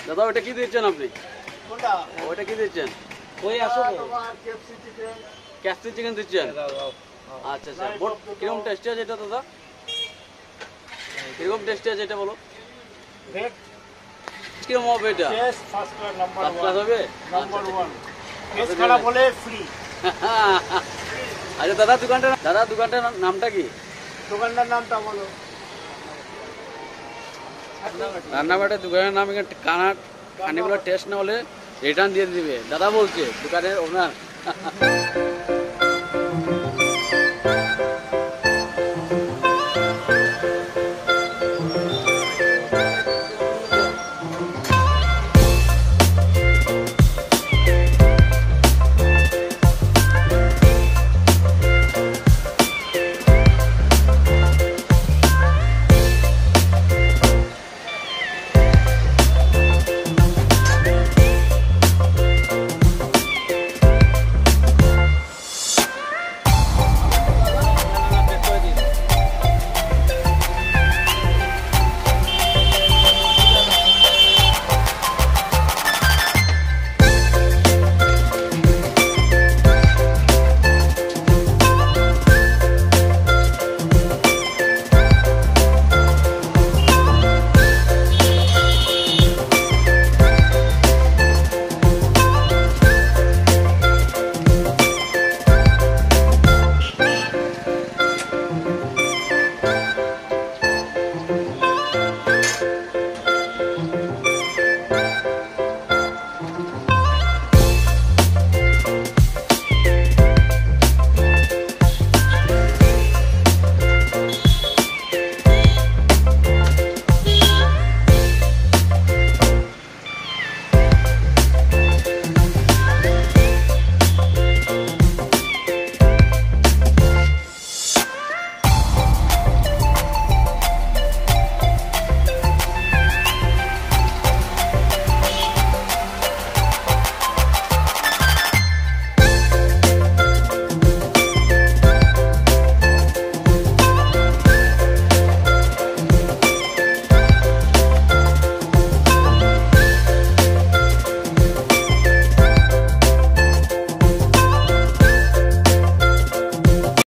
দাদা ওটা কি দিচ্ছেন আপনি? কোনটা? ওটা কি দিচ্ছেন? ওই আসো কেএফসি চিকেন। ক্যাপসি চিকেন দিচ্ছেন? আচ্ছা আচ্ছা। কিরকম টেস্টি আছে এটা দাদা? কিরকম টেস্টি আছে এটা বলো? দেখ কিরকম হবে এটা? টেস্ট ফার্স্ট ক্লাস নাম্বার 1 হবে নাম্বার 1 টেস্ট খারাপ হলে ফ্রি। আচ্ছা দাদা দোকানটার নামটা কি? দোকানটার নামটা বলো। রান্নাবাটির দোকানের নাম এখানে খানিগুলো টেস্ট না হলে রিটার্ন দিয়ে দিবে দাদা বলছে দোকানের ওনার।